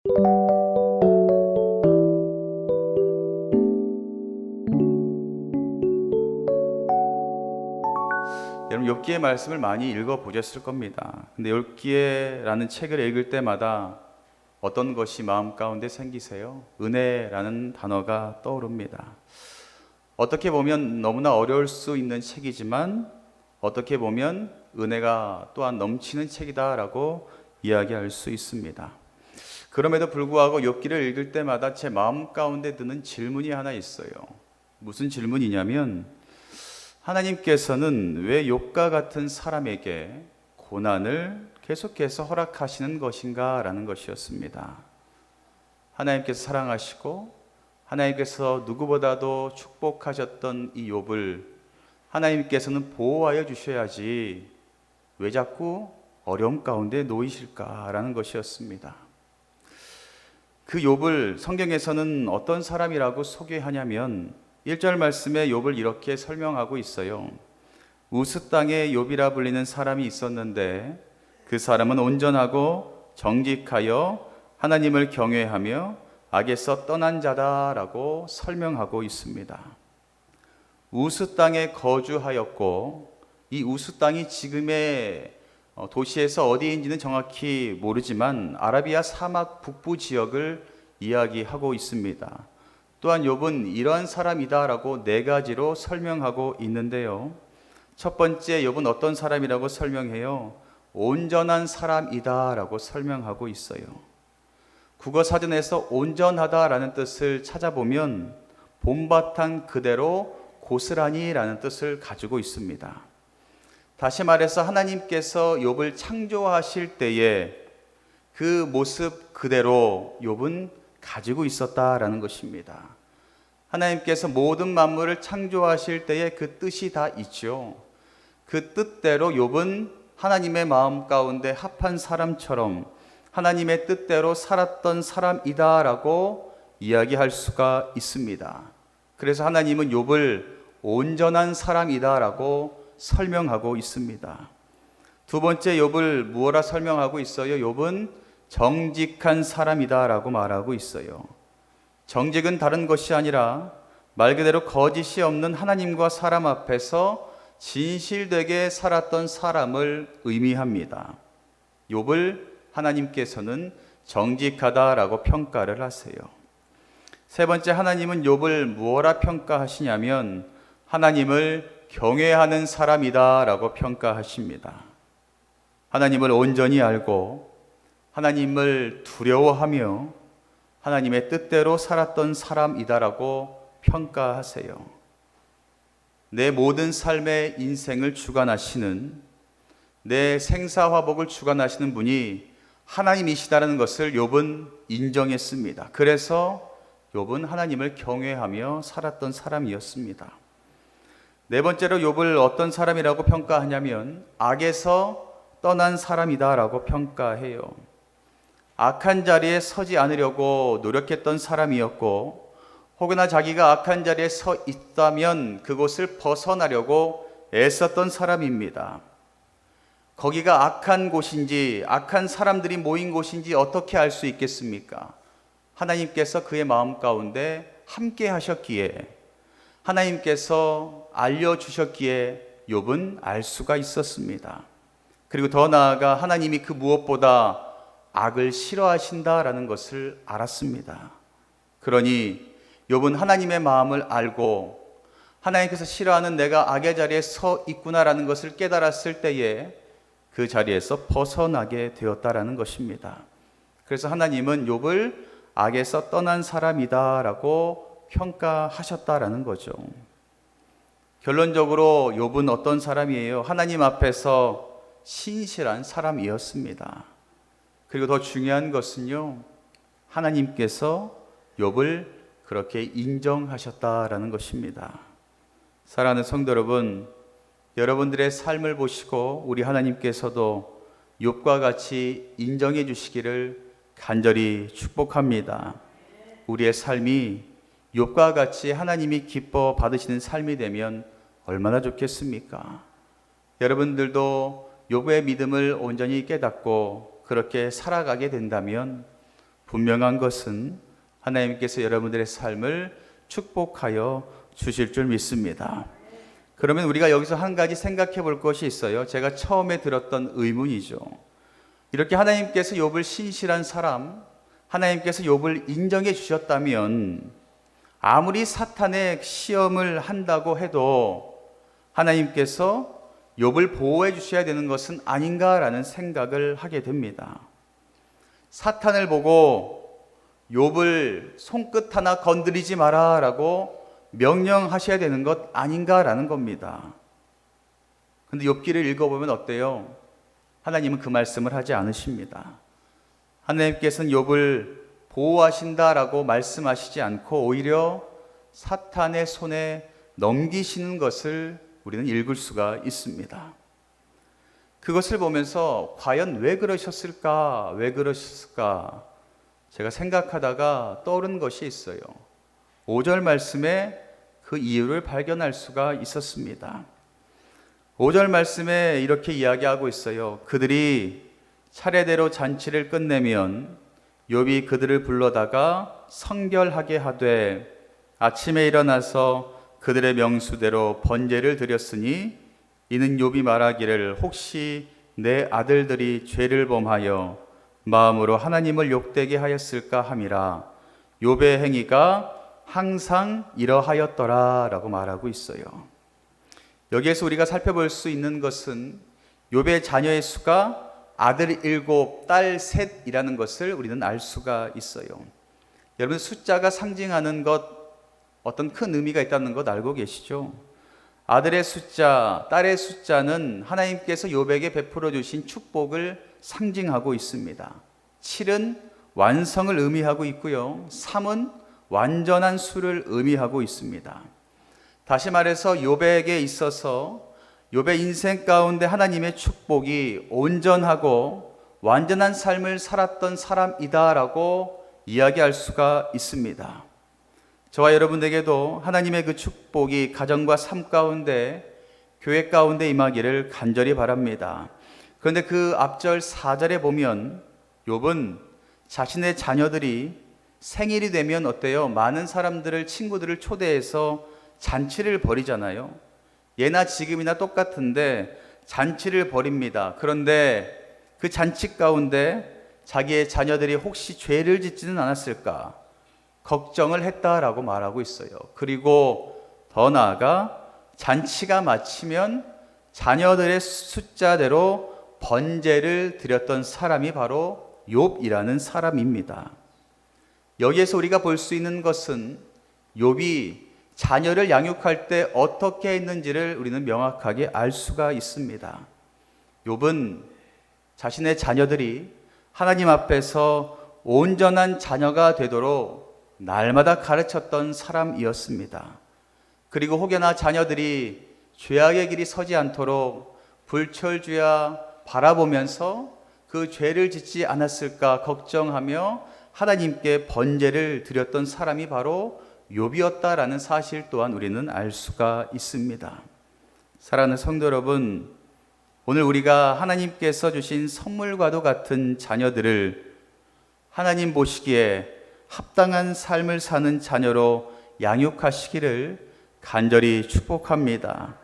여러분 욥기의 말씀을 많이 읽어보셨을 겁니다. 근데 욥기라는 책을 읽을 때마다 어떤 것이 마음 가운데 생기세요? 은혜라는 단어가 떠오릅니다. 어떻게 보면 너무나 어려울 수 있는 책이지만 어떻게 보면 은혜가 또한 넘치는 책이다라고 이야기할 수 있습니다. 그럼에도 불구하고 욥기를 읽을 때마다 제 마음 가운데 드는 질문이 하나 있어요. 무슨 질문이냐면 하나님께서는 왜 욥과 같은 사람에게 고난을 계속해서 허락하시는 것인가 라는 것이었습니다. 하나님께서 사랑하시고 하나님께서 누구보다도 축복하셨던 이 욥을 하나님께서는 보호하여 주셔야지 왜 자꾸 어려움 가운데 놓이실까라는 것이었습니다. 그 욥을 성경에서는 어떤 사람이라고 소개하냐면 1절 말씀에 욥을 이렇게 설명하고 있어요. 우스 땅에 욥이라 불리는 사람이 있었는데 그 사람은 온전하고 정직하여 하나님을 경외하며 악에서 떠난 자다라고 설명하고 있습니다. 우스 땅에 거주하였고 이 우스 땅이 지금의 도시에서 어디인지는 정확히 모르지만 아라비아 사막 북부 지역을 이야기하고 있습니다. 또한 욥은 이러한 사람이다라고 네 가지로 설명하고 있는데요. 첫 번째 욥은 어떤 사람이라고 설명해요? 온전한 사람이다라고 설명하고 있어요. 국어 사전에서 온전하다라는 뜻을 찾아보면 본바탕 그대로 고스란히라는 뜻을 가지고 있습니다. 다시 말해서 하나님께서 욥을 창조하실 때에 그 모습 그대로 욥은 가지고 있었다라는 것입니다. 하나님께서 모든 만물을 창조하실 때에 그 뜻이 다 있죠. 그 뜻대로 욥은 하나님의 마음 가운데 합한 사람처럼 하나님의 뜻대로 살았던 사람이다라고 이야기할 수가 있습니다. 그래서 하나님은 욥을 온전한 사람이다라고 설명하고 있습니다. 두 번째 욥을 무엇라 설명하고 있어요? 욥은 정직한 사람이다라고 말하고 있어요. 정직은 다른 것이 아니라 말 그대로 거짓이 없는 하나님과 사람 앞에서 진실되게 살았던 사람을 의미합니다. 욥을 하나님께서는 정직하다라고 평가를 하세요. 세 번째, 하나님은 욥을 무엇라 평가하시냐면 하나님을 경외하는 사람이다라고 평가하십니다. 하나님을 온전히 알고 하나님을 두려워하며 하나님의 뜻대로 살았던 사람이다라고 평가하세요. 내 모든 삶의 인생을 주관하시는, 내 생사화복을 주관하시는 분이 하나님이시다는 것을 욥은 인정했습니다. 그래서 욥은 하나님을 경외하며 살았던 사람이었습니다. 네 번째로 욥을 어떤 사람이라고 평가하냐면 악에서 떠난 사람이다라고 평가해요. 악한 자리에 서지 않으려고 노력했던 사람이었고 혹여나 자기가 악한 자리에 서 있다면 그곳을 벗어나려고 애썼던 사람입니다. 거기가 악한 곳인지 악한 사람들이 모인 곳인지 어떻게 알 수 있겠습니까? 하나님께서 그의 마음 가운데 함께 하셨기에 하나님께서 알려주셨기에 욥은 알 수가 있었습니다. 그리고 더 나아가 하나님이 그 무엇보다 악을 싫어하신다라는 것을 알았습니다. 그러니 욥은 하나님의 마음을 알고 하나님께서 싫어하는 내가 악의 자리에 서 있구나라는 것을 깨달았을 때에 그 자리에서 벗어나게 되었다라는 것입니다. 그래서 하나님은 욥을 악에서 떠난 사람이다라고 평가하셨다라는 거죠. 결론적으로 욥은 어떤 사람이에요? 하나님 앞에서 신실한 사람이었습니다. 그리고 더 중요한 것은요, 하나님께서 욥을 그렇게 인정하셨다라는 것입니다. 사랑하는 성도 여러분, 여러분들의 삶을 보시고 우리 하나님께서도 욥과 같이 인정해 주시기를 간절히 축복합니다. 우리의 삶이 욥과 같이 하나님이 기뻐 받으시는 삶이 되면 얼마나 좋겠습니까? 여러분들도 욥의 믿음을 온전히 깨닫고 그렇게 살아가게 된다면 분명한 것은 하나님께서 여러분들의 삶을 축복하여 주실 줄 믿습니다. 그러면 우리가 여기서 한 가지 생각해 볼 것이 있어요. 제가 처음에 들었던 의문이죠. 이렇게 하나님께서 욥을 신실한 사람, 하나님께서 욥을 인정해 주셨다면 아무리 사탄의 시험을 한다고 해도 하나님께서 욥을 보호해 주셔야 되는 것은 아닌가라는 생각을 하게 됩니다. 사탄을 보고 욥을 손끝 하나 건드리지 마라라고 명령하셔야 되는 것 아닌가라는 겁니다. 근데 욥기를 읽어보면 어때요? 하나님은 그 말씀을 하지 않으십니다. 하나님께서는 욥을 보호하신다라고 말씀하시지 않고 오히려 사탄의 손에 넘기시는 것을 우리는 읽을 수가 있습니다. 그것을 보면서 과연 왜 그러셨을까? 제가 생각하다가 떠오른 것이 있어요. 5절 말씀에 그 이유를 발견할 수가 있었습니다. 5절 말씀에 이렇게 이야기하고 있어요. 그들이 차례대로 잔치를 끝내면 욥이 그들을 불러다가 성결하게 하되 아침에 일어나서 그들의 명수대로 번제를 드렸으니 이는 욥이 말하기를 혹시 내 아들들이 죄를 범하여 마음으로 하나님을 욕되게 하였을까 함이라. 욥의 행위가 항상 이러하였더라 라고 말하고 있어요. 여기에서 우리가 살펴볼 수 있는 것은 욥의 자녀의 수가 아들 7, 딸 3이라는 것을 우리는 알 수가 있어요. 여러분, 숫자가 상징하는 것, 어떤 큰 의미가 있다는 것 알고 계시죠? 아들의 숫자, 딸의 숫자는 하나님께서 욥에게 베풀어 주신 축복을 상징하고 있습니다. 7은 완성을 의미하고 있고요. 3은 완전한 수를 의미하고 있습니다. 다시 말해서 욥에게 있어서 욥의 인생 가운데 하나님의 축복이 온전하고 완전한 삶을 살았던 사람이다라고 이야기할 수가 있습니다. 저와 여러분에게도 하나님의 그 축복이 가정과 삶 가운데, 교회 가운데 임하기를 간절히 바랍니다. 그런데 그 앞절 4절에 보면 욥은 자신의 자녀들이 생일이 되면 어때요? 많은 사람들을, 친구들을 초대해서 잔치를 벌이잖아요. 예나 지금이나 똑같은데 잔치를 벌입니다. 그런데 그 잔치 가운데 자기의 자녀들이 혹시 죄를 짓지는 않았을까 걱정을 했다라고 말하고 있어요. 그리고 더 나아가 잔치가 마치면 자녀들의 숫자대로 번제를 드렸던 사람이 바로 욥이라는 사람입니다. 여기에서 우리가 볼 수 있는 것은 욥이 자녀를 양육할 때 어떻게 했는지를 우리는 명확하게 알 수가 있습니다. 욥은 자신의 자녀들이 하나님 앞에서 온전한 자녀가 되도록 날마다 가르쳤던 사람이었습니다. 그리고 혹여나 자녀들이 죄악의 길이 서지 않도록 불철주야 바라보면서 그 죄를 짓지 않았을까 걱정하며 하나님께 번제를 드렸던 사람이 바로 욥이었다라는 사실 또한 우리는 알 수가 있습니다. 사랑하는 성도 여러분, 오늘 우리가 하나님께서 주신 선물과도 같은 자녀들을 하나님 보시기에 합당한 삶을 사는 자녀로 양육하시기를 간절히 축복합니다.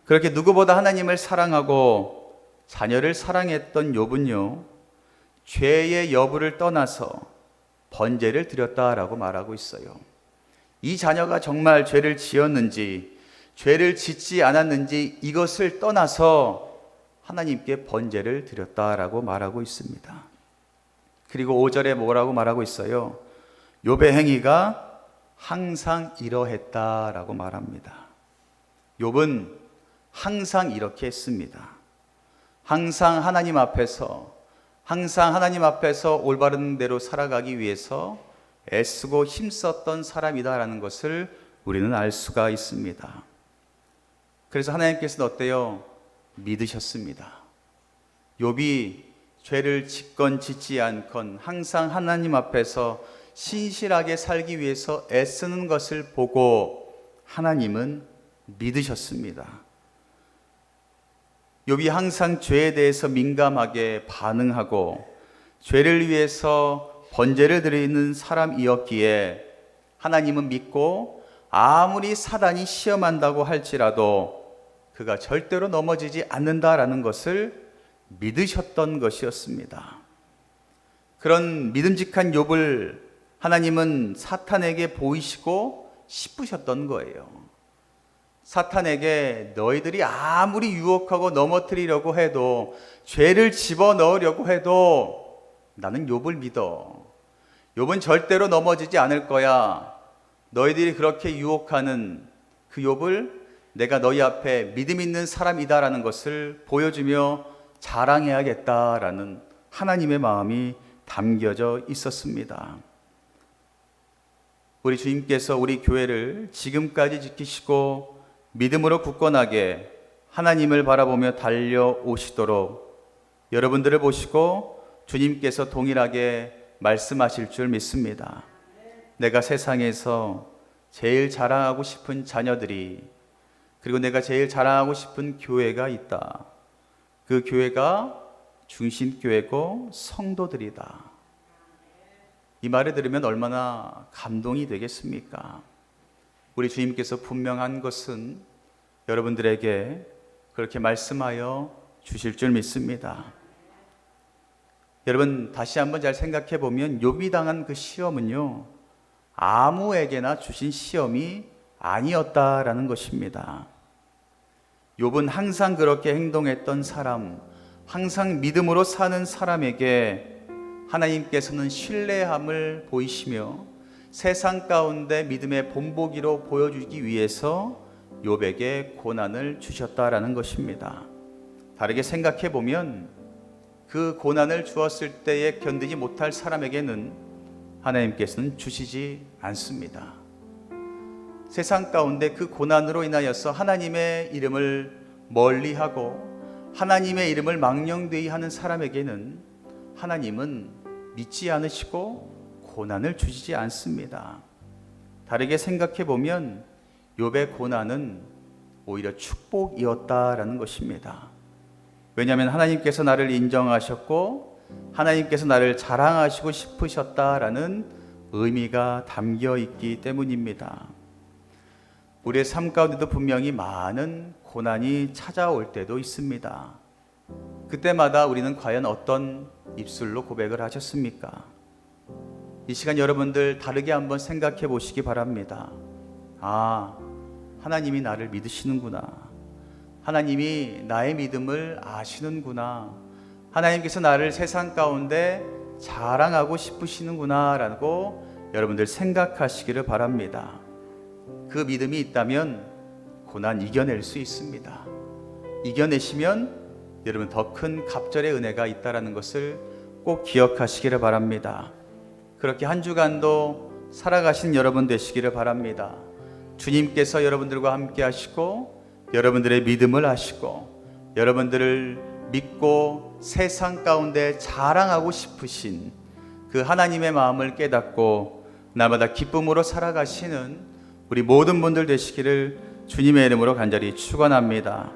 그렇게 누구보다 하나님을 사랑하고 자녀를 사랑했던 욥은요, 죄의 여부를 떠나서 번제를 드렸다라고 말하고 있어요. 이 자녀가 정말 죄를 지었는지 죄를 짓지 않았는지 이것을 떠나서 하나님께 번제를 드렸다라고 말하고 있습니다. 그리고 5절에 뭐라고 말하고 있어요? 욥의 행위가 항상 이러했다라고 말합니다. 욥은 항상 이렇게 했습니다. 항상 하나님 앞에서 올바른 대로 살아가기 위해서 애쓰고 힘썼던 사람이다라는 것을 우리는 알 수가 있습니다. 그래서 하나님께서는 어때요? 믿으셨습니다. 욥이 죄를 짓건 짓지 않건 항상 하나님 앞에서 신실하게 살기 위해서 애쓰는 것을 보고 하나님은 믿으셨습니다. 욥이 항상 죄에 대해서 민감하게 반응하고 죄를 위해서 번제를 드리는 사람이었기에 하나님은 믿고 아무리 사단이 시험한다고 할지라도 그가 절대로 넘어지지 않는다라는 것을 믿으셨던 것이었습니다. 그런 믿음직한 욥을 하나님은 사탄에게 보이시고 씹으셨던 거예요. 사탄에게 너희들이 아무리 유혹하고 넘어뜨리려고 해도, 죄를 집어넣으려고 해도 나는 욥을 믿어. 욥은 절대로 넘어지지 않을 거야. 너희들이 그렇게 유혹하는 그 욥을 내가 너희 앞에 믿음 있는 사람이다라는 것을 보여주며 자랑해야겠다라는 하나님의 마음이 담겨져 있었습니다. 우리 주님께서 우리 교회를 지금까지 지키시고 믿음으로 굳건하게 하나님을 바라보며 달려오시도록 여러분들을 보시고 주님께서 동일하게 말씀하실 줄 믿습니다. 내가 세상에서 제일 자랑하고 싶은 자녀들이, 그리고 내가 제일 자랑하고 싶은 교회가 있다. 그 교회가 중심교회고 성도들이다. 이 말을 들으면 얼마나 감동이 되겠습니까? 우리 주님께서 분명한 것은 여러분들에게 그렇게 말씀하여 주실 줄 믿습니다. 여러분, 다시 한번 잘 생각해 보면 욥이 당한 그 시험은요, 아무에게나 주신 시험이 아니었다라는 것입니다. 욥은 항상 그렇게 행동했던 사람, 항상 믿음으로 사는 사람에게 하나님께서는 신뢰함을 보이시며 세상 가운데 믿음의 본보기로 보여주기 위해서 욥에게 고난을 주셨다라는 것입니다. 다르게 생각해 보면 그 고난을 주었을 때에 견디지 못할 사람에게는 하나님께서는 주시지 않습니다. 세상 가운데 그 고난으로 인하여서 하나님의 이름을 멀리하고 하나님의 이름을 망령되이 하는 사람에게는 하나님은 믿지 않으시고 고난을 주시지 않습니다. 다르게 생각해 보면 욥의 고난은 오히려 축복이었다라는 것입니다. 왜냐하면 하나님께서 나를 인정하셨고 하나님께서 나를 자랑하시고 싶으셨다라는 의미가 담겨 있기 때문입니다. 우리의 삶 가운데도 분명히 많은 고난이 찾아올 때도 있습니다. 그때마다 우리는 과연 어떤 입술로 고백을 하셨습니까? 이 시간 여러분들 다르게 한번 생각해 보시기 바랍니다. 아, 하나님이 나를 믿으시는구나. 하나님이 나의 믿음을 아시는구나. 하나님께서 나를 세상 가운데 자랑하고 싶으시는구나 라고 여러분들 생각하시기를 바랍니다. 그 믿음이 있다면 고난 이겨낼 수 있습니다. 이겨내시면 여러분 더 큰 갑절의 은혜가 있다는 것을 꼭 기억하시기를 바랍니다. 그렇게 한 주간도 살아가신 여러분 되시기를 바랍니다. 주님께서 여러분들과 함께 하시고 여러분들의 믿음을 하시고 여러분들을 믿고 세상 가운데 자랑하고 싶으신 그 하나님의 마음을 깨닫고 날마다 기쁨으로 살아가시는 우리 모든 분들 되시기를 주님의 이름으로 간절히 축원합니다.